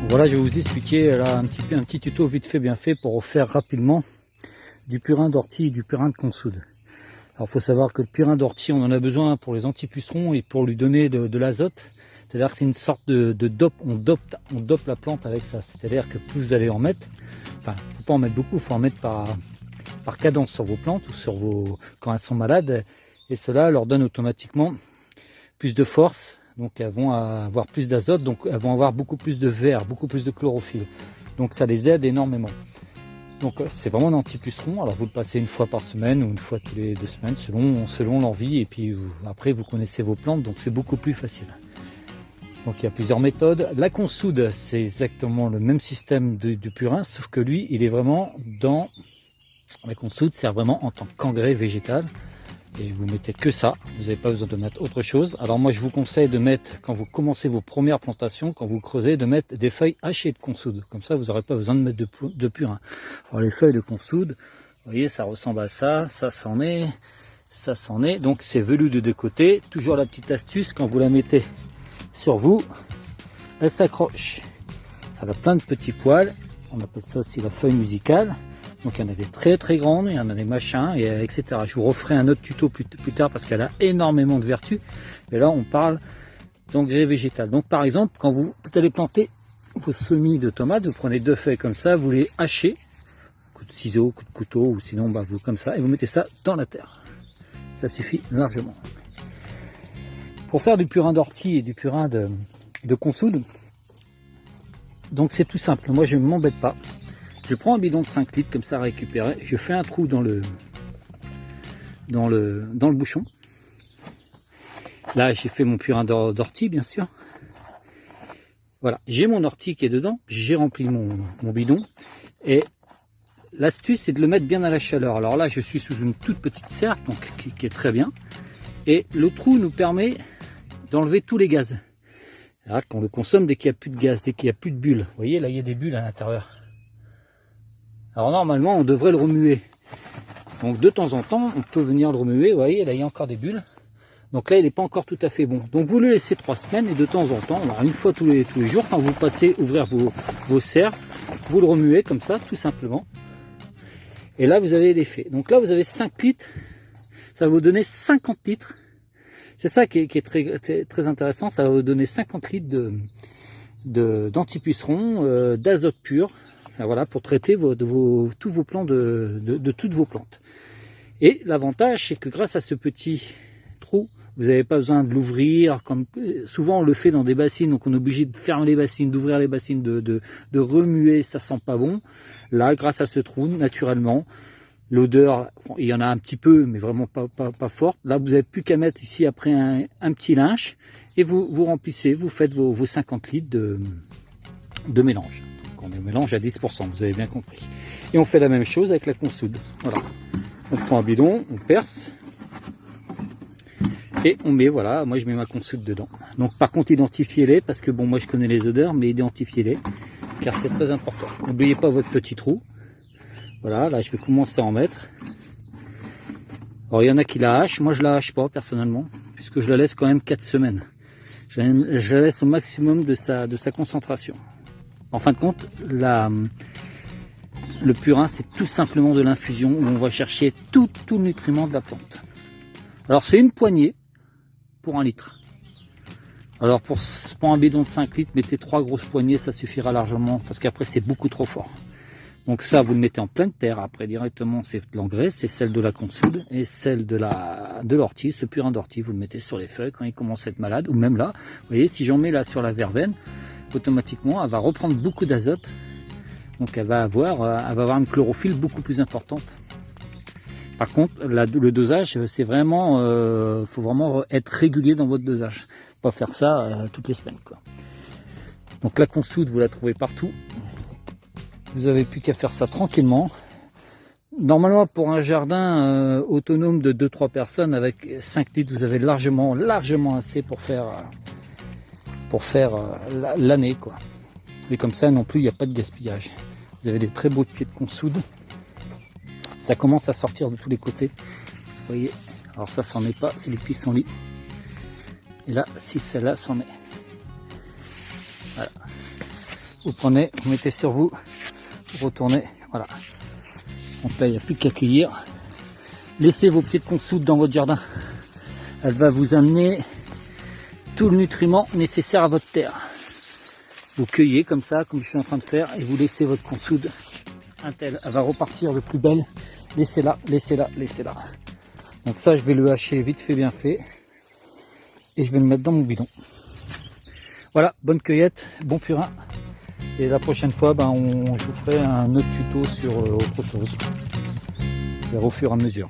Voilà, je vais vous expliquer là un petit tuto vite fait, bien fait pour faire rapidement du purin d'ortie et du purin de consoude. Alors il faut savoir que le purin d'ortie, on en a besoin pour les antipucerons et pour lui donner de l'azote. C'est-à-dire que c'est une sorte de dope, on dope la plante avec ça. C'est-à-dire que plus vous allez en mettre, enfin, faut pas en mettre beaucoup, faut en mettre par cadence sur vos plantes ou sur quand elles sont malades. Et cela leur donne automatiquement plus de force. Donc elles vont avoir plus d'azote, donc elles vont avoir beaucoup plus de verre, beaucoup plus de chlorophylle. Donc ça les aide énormément. Donc c'est vraiment un antipuceron. Alors vous le passez une fois par semaine ou une fois tous les 2 semaines selon l'envie. Et puis après vous connaissez vos plantes, donc c'est beaucoup plus facile. Donc il y a plusieurs méthodes. La consoude, c'est exactement le même système du purin, sauf que lui, il est vraiment dans... La consoude sert vraiment en tant qu'engrais végétal. Et vous mettez que ça, vous n'avez pas besoin de mettre autre chose. Alors moi je vous conseille de mettre, quand vous commencez vos premières plantations, quand vous creusez, de mettre des feuilles hachées de consoude. Comme ça vous n'aurez pas besoin de mettre de purin. Alors les feuilles de consoude, vous voyez, ça ressemble à ça, ça s'en est. Donc c'est velu de deux côtés. Toujours la petite astuce, quand vous la mettez sur vous, elle s'accroche. Ça a plein de petits poils, on appelle ça aussi la feuille musicale. Donc il y en a des très très grandes, il y en a des machins, et etc. Je vous referai un autre tuto plus tard parce qu'elle a énormément de vertus. Mais là on parle d'engrais végétal. Donc par exemple, quand vous allez planter vos semis de tomates, vous prenez 2 feuilles comme ça, vous les hachez, coup de ciseau, coup de couteau, ou sinon vous comme ça, et vous mettez ça dans la terre. Ça suffit largement. Pour faire du purin d'ortie et du purin de consoude, donc c'est tout simple. Moi je ne m'embête pas. Je prends un bidon de 5 litres comme ça récupéré, je fais un trou dans le bouchon. Là j'ai fait mon purin d'ortie bien sûr. Voilà, j'ai mon ortie qui est dedans, j'ai rempli mon bidon. Et l'astuce c'est de le mettre bien à la chaleur. Alors là je suis sous une toute petite serre donc, qui est très bien. Et le trou nous permet d'enlever tous les gaz. Alors qu'on le consomme dès qu'il n'y a plus de gaz, dès qu'il n'y a plus de bulles. Vous voyez là il y a des bulles à l'intérieur. Alors normalement on devrait le remuer. Donc de temps en temps on peut venir le remuer. Vous voyez là il y a encore des bulles. Donc là il n'est pas encore tout à fait bon. Donc vous le laissez 3 semaines et de temps en temps, alors une fois tous les jours, quand vous passez ouvrir vos serres, vous le remuez comme ça tout simplement. Et là vous avez l'effet. Donc là vous avez 5 litres. Ça va vous donner 50 litres. C'est ça qui est très, très intéressant. Ça va vous donner 50 litres d'antipuceron, d'azote pur. Voilà, pour traiter tous vos plants de toutes vos plantes. Et l'avantage, c'est que grâce à ce petit trou, vous n'avez pas besoin de l'ouvrir, comme souvent on le fait dans des bassines, donc on est obligé de fermer les bassines, d'ouvrir les bassines, de remuer, ça sent pas bon. Là, grâce à ce trou, naturellement, l'odeur, il y en a un petit peu, mais vraiment pas forte. Là, vous n'avez plus qu'à mettre ici après un petit linge, et vous remplissez, vous faites vos 50 litres de mélange. On mélange à 10%, vous avez bien compris. Et on fait la même chose avec la consoude. Voilà. On prend un bidon, on perce et on met, voilà, moi je mets ma consoude dedans. Donc par contre identifiez-les, parce que bon, moi je connais les odeurs, mais identifiez-les, car c'est très important. N'oubliez pas votre petit trou. Voilà, là je vais commencer à en mettre. Alors il y en a qui la hachent, moi je la hache pas personnellement, puisque je la laisse quand même 4 semaines. Je la laisse au maximum de sa concentration. En fin de compte, le purin, c'est tout simplement de l'infusion où on va chercher tout le nutriment de la plante. Alors c'est une poignée pour 1 litre. Alors pour un bidon de 5 litres, mettez 3 grosses poignées, ça suffira largement, parce qu'après c'est beaucoup trop fort. Donc ça, vous le mettez en pleine terre, après directement c'est de l'engrais, c'est celle de la consoude et celle de l'ortie, ce purin d'ortie, vous le mettez sur les feuilles quand il commence à être malade, ou même là, vous voyez, si j'en mets là sur la verveine, automatiquement elle va reprendre beaucoup d'azote, donc elle va avoir une chlorophylle beaucoup plus importante. Par contre le dosage, c'est vraiment faut vraiment être régulier dans votre dosage, pas faire ça toutes les semaines quoi. Donc la consoude vous la trouvez partout, vous avez plus qu'à faire ça tranquillement. Normalement pour un jardin autonome de 2-3 personnes avec 5 litres, vous avez largement assez pour faire l'année quoi. Et comme ça non plus il n'y a pas de gaspillage. Vous avez des très beaux pieds de consoude. Ça commence à sortir de tous les côtés. Vous voyez, alors ça s'en est pas, c'est les pissenlits. Et là, si celle-là s'en est. Voilà. Vous prenez, vous mettez sur vous, vous retournez, voilà. Donc là, il n'y a plus qu'à cueillir. Laissez vos petites consoudes dans votre jardin. Elle va vous amener tout le nutriment nécessaire à votre terre. Vous cueillez comme ça, comme je suis en train de faire, et vous laissez votre consoude. Elle va repartir de plus belle. Laissez-la, laissez-la, laissez-la. Donc ça, je vais le hacher vite fait, bien fait. Et je vais le mettre dans mon bidon. Voilà, bonne cueillette, bon purin. Et la prochaine fois, je vous ferai un autre tuto sur autre chose. Au fur et à mesure.